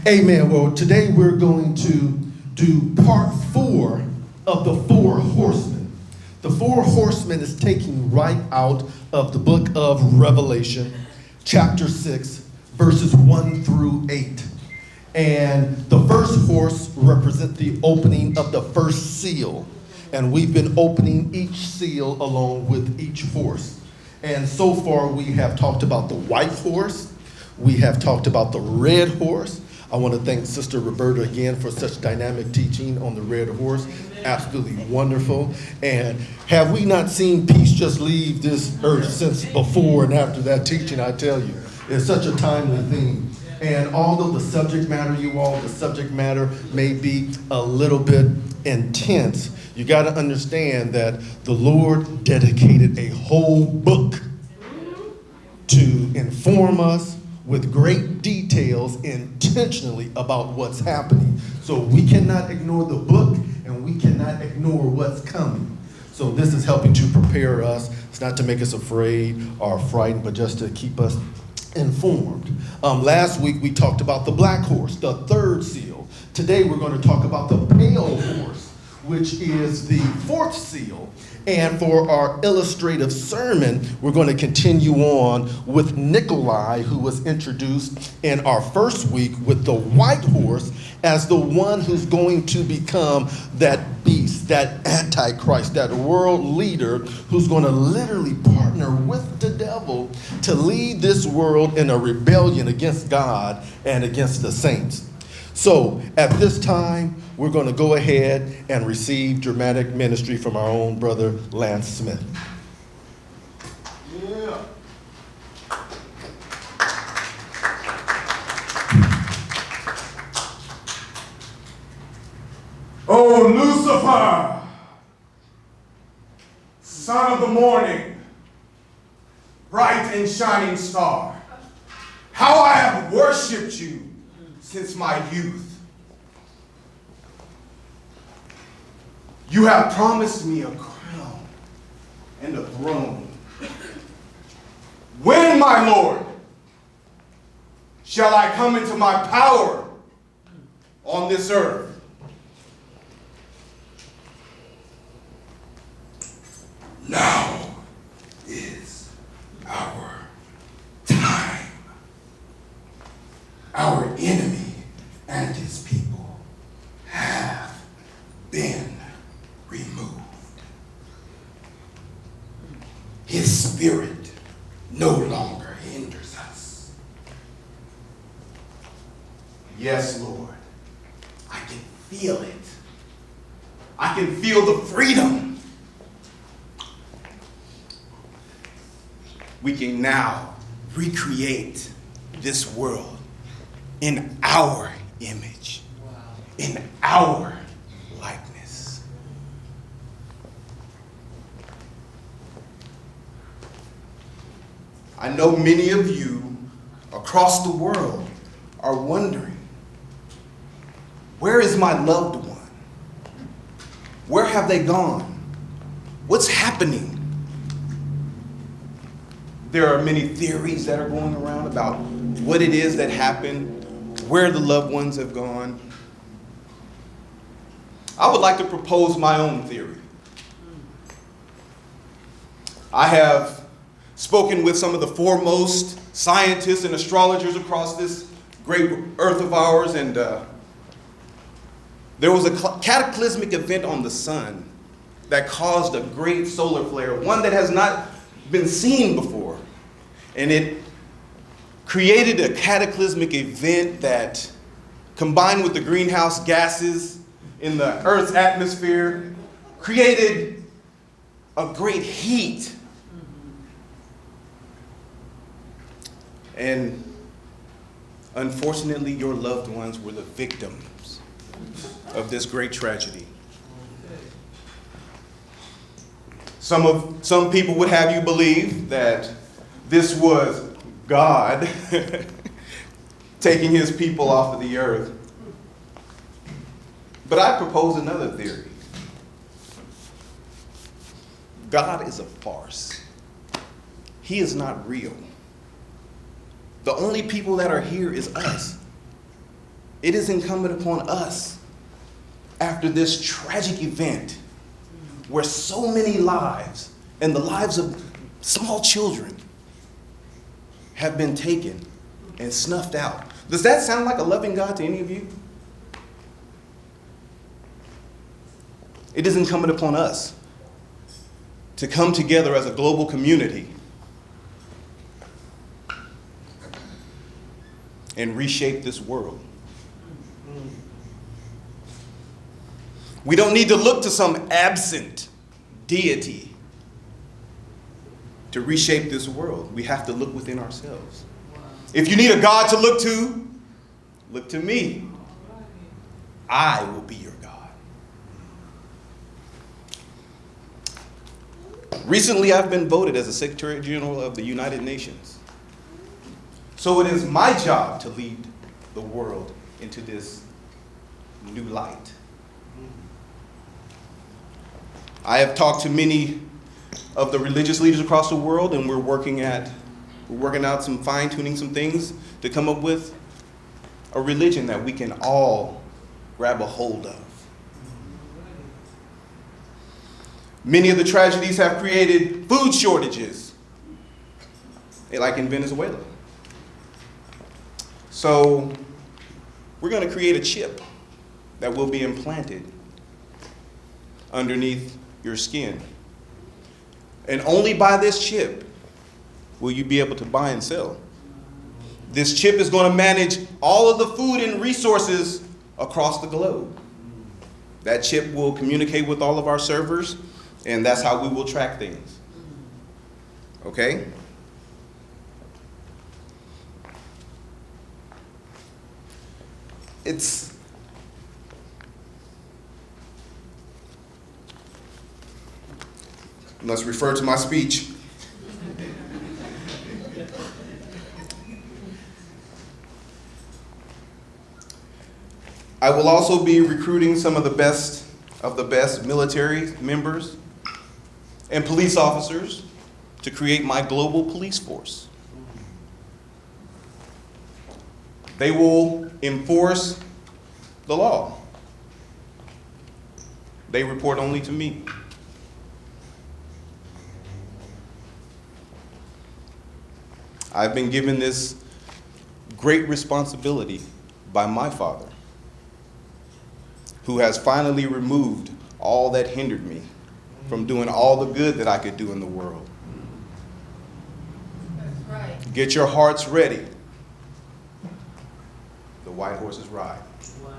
Amen. Well, today we're going to do part 4 of the Four Horsemen. The Four Horsemen is taking right out of the book of Revelation, chapter 6, verses 1 through 8. And the first horse represents the opening of the first seal. And we've been opening each seal along with each horse. And so far we have talked about the white horse. We have talked about the red horse. I want to thank Sister Roberta again for such dynamic teaching on the red horse. Absolutely wonderful. And have we not seen peace just leave this earth since before and after that teaching, I tell you. It's such a timely theme. And although the subject matter may be a little bit intense, you got to understand that the Lord dedicated a whole book to inform us with great details intentionally about what's happening. So we cannot ignore the book and we cannot ignore what's coming. So this is helping to prepare us. It's not to make us afraid or frightened, but just to keep us informed. Last week we talked about the black horse, the third seal. Today we're going to talk about the pale horse, which is the fourth seal. And for our illustrative sermon, we're going to continue on with Nikolai, who was introduced in our first week with the white horse as the one who's going to become that beast, that antichrist, that world leader who's going to literally partner with the devil to lead this world in a rebellion against God and against the saints. So at this time, we're going to go ahead and receive dramatic ministry from our own brother, Lance Smith. Yeah. Oh, Lucifer, son of the morning, bright and shining star, how I have worshipped you since my youth. You have promised me a crown and a throne. When, my Lord, shall I come into my power on this earth? Now is our time. Our enemy and his people have been removed. His spirit no longer hinders us. Yes, Lord, I can feel it. I can feel the freedom. We can now recreate this world in our image, in our likeness. I know many of you across the world are wondering, where is my loved one? Where have they gone? What's happening? There are many theories that are going around about what it is that happened, where the loved ones have gone. I would like to propose my own theory. I have spoken with some of the foremost scientists and astrologers across this great earth of ours, and there was a cataclysmic event on the sun that caused a great solar flare, one that has not been seen before. And it created a cataclysmic event that, combined with the greenhouse gases in the Earth's atmosphere, created a great heat. And unfortunately, your loved ones were the victims of this great tragedy. Some people would have you believe that this was God taking his people off of the earth. But I propose another theory. God is a farce. He is not real. The only people that are here is us. it is incumbent upon us, after this tragic event where so many lives and the lives of small children have been taken and snuffed out. Does that sound like a loving God to any of you? It is incumbent upon us to come together as a global community and reshape this world. We don't need to look to some absent deity to reshape this world. We have to look within ourselves. If you need a God to look to me. I will be your God. Recently, I've been voted as the Secretary General of the United Nations. So it is my job to lead the world into this new light. I have talked to many of the religious leaders across the world, and we're working out some fine-tuning some things to come up with a religion that we can all grab a hold of. Many of the tragedies have created food shortages, like in Venezuela. So we're going to create a chip that will be implanted underneath your skin. And only by this chip will you be able to buy and sell. This chip is going to manage all of the food and resources across the globe. That chip will communicate with all of our servers, and that's how we will track things. Okay? Let's refer to my speech. I will also be recruiting some of the best military members and police officers to create my global police force. They will enforce the law. They report only to me. I've been given this great responsibility by my father, who has finally removed all that hindered me from doing all the good that I could do in the world. That's right. Get your hearts ready. The white horses ride. Wow.